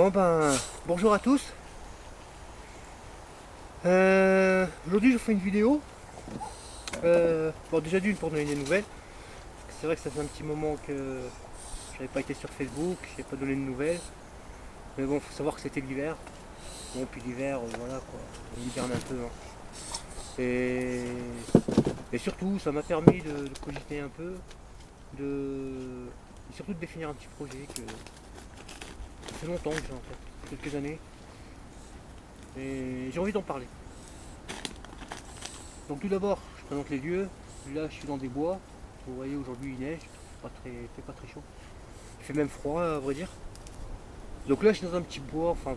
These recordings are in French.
Bon ben, bonjour à tous. Aujourd'hui je vous fais une vidéo. Bon déjà d'une pour donner des nouvelles. C'est vrai que ça fait un petit moment que j'avais pas été sur Facebook, j'ai pas donné de nouvelles. Mais bon, faut savoir que c'était l'hiver. Bon puis l'hiver, voilà quoi, on hiberne un peu. Et, et surtout ça m'a permis de cogiter un peu, et surtout de définir un petit projet que ça fait longtemps que j'ai en fait, quelques années. Et j'ai envie d'en parler. Donc tout d'abord, je présente les lieux. Là, je suis dans des bois. Vous voyez, aujourd'hui, il neige. Il fait pas très chaud. Il fait même froid, à vrai dire. Donc là, je suis dans un petit bois. Enfin,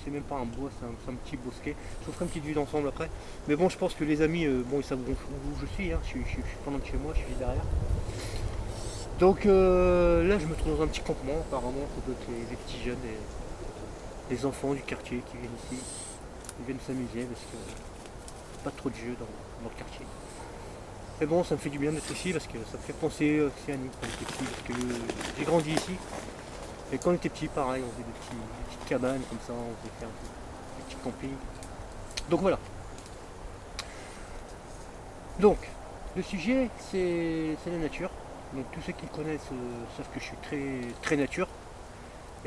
c'est même pas un bois, c'est un petit bosquet. Je vous ferai une petite vue d'ensemble après. Mais bon, je pense que les amis, bon, ils savent où je suis. Hein. Je suis pas loin de chez moi, je suis derrière. Donc là, je me trouve dans un petit campement. Apparemment, ça doit être les petits jeunes, les enfants du quartier qui viennent ici. Ils viennent s'amuser parce que pas trop de jeux dans le quartier. Mais bon, ça me fait du bien d'être ici parce que ça me fait penser aussi à nous quand on était petit. Parce que j'ai grandi ici. Et quand on était petit, pareil, on faisait des petites cabanes comme ça, on faisait faire des petits campings. Donc voilà. Donc, le sujet, c'est la nature. Donc tous ceux qui me connaissent savent que je suis très nature.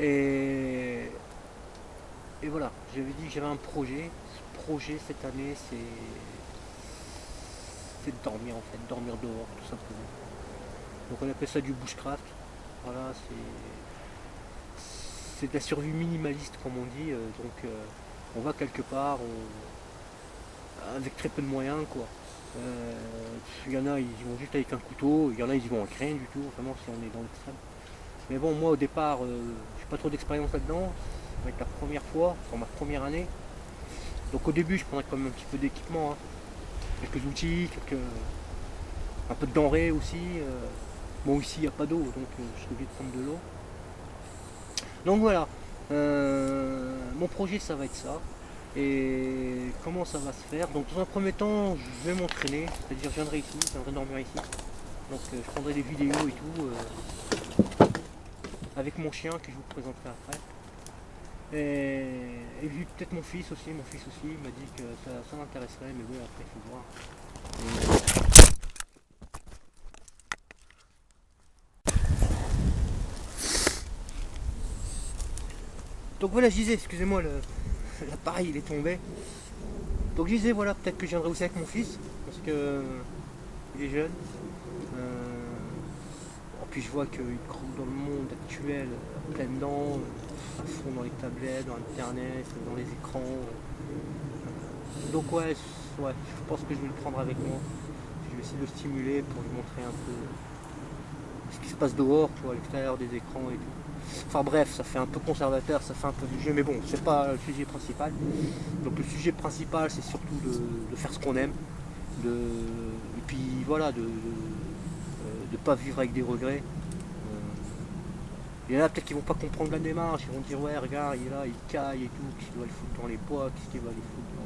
Et, et voilà, j'avais dit que j'avais un projet. Ce projet cette année, c'est de dormir en fait, dormir dehors tout simplement. Donc on appelle ça du bushcraft. Voilà, c'est de la survie minimaliste comme on dit. On va quelque part avec très peu de moyens quoi. Il y en a ils y vont juste avec un couteau, il y en a ils y vont avec rien du tout, vraiment si on est dans l'extrême. Mais bon moi au départ j'ai pas trop d'expérience là-dedans, ça va être la première fois, pour ma première année. Donc au début je prendrai quand même un petit peu d'équipement, hein. Quelques outils, un peu de denrées aussi. Bon ici il n'y a pas d'eau donc je suis obligé de prendre de l'eau. Donc voilà, mon projet ça va être ça. Et comment ça va se faire? Donc dans un premier temps je vais m'entraîner, c'est-à-dire je viendrai ici, je viendrai dormir ici. Donc je prendrai des vidéos et tout avec mon chien que je vous présenterai après. Et vu peut-être mon fils aussi il m'a dit que ça m'intéresserait, mais oui après il faut voir. Donc voilà, je disais, excusez-moi, l'appareil il est tombé. Donc je disais, voilà, peut-être que je viendrai aussi avec mon fils, parce que il est jeune. Puis je vois qu'il croule dans le monde actuel, plein dedans, à fond dans les tablettes, dans internet, dans les écrans. Donc ouais, je pense que je vais le prendre avec moi. Je vais essayer de le stimuler pour lui montrer un peu ce qui se passe dehors, tu vois, à l'extérieur des écrans et tout. Enfin bref, ça fait un peu conservateur, ça fait un peu du jeu, mais bon, c'est pas le sujet principal. Donc le sujet principal, c'est surtout de faire ce qu'on aime, et puis voilà, de pas vivre avec des regrets. Il y en a peut-être qui vont pas comprendre la démarche, ils vont dire ouais regarde il est là, il caille et tout, qu'est-ce qu'il va le foutre dans les bois, qu'est-ce qu'il va les foutre dans.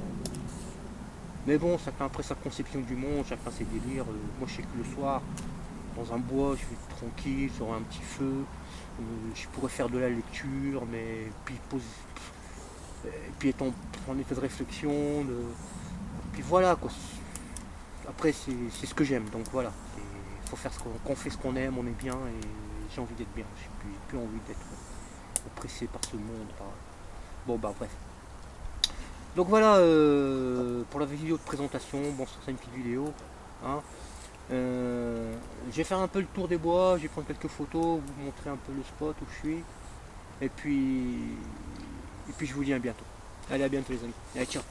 Mais bon, chacun après sa conception du monde, chacun ses délires. Moi je sais que le soir, dans un bois, je vais être tranquille, sur un petit feu, je pourrais faire de la lecture, mais et puis être en état de réflexion, puis voilà quoi. Après c'est ce que j'aime, donc voilà. Il faut faire qu'on fait ce qu'on aime, on est bien et j'ai envie d'être bien. J'ai plus envie d'être oppressé par ce monde. Bon bah bref. Donc voilà pour la vidéo de présentation. Bon, ça c'est une petite vidéo. Hein. Je vais faire un peu le tour des bois, je vais prendre quelques photos, vous montrer un peu le spot où je suis. Et puis je vous dis à bientôt. Allez à bientôt les amis. Allez ciao.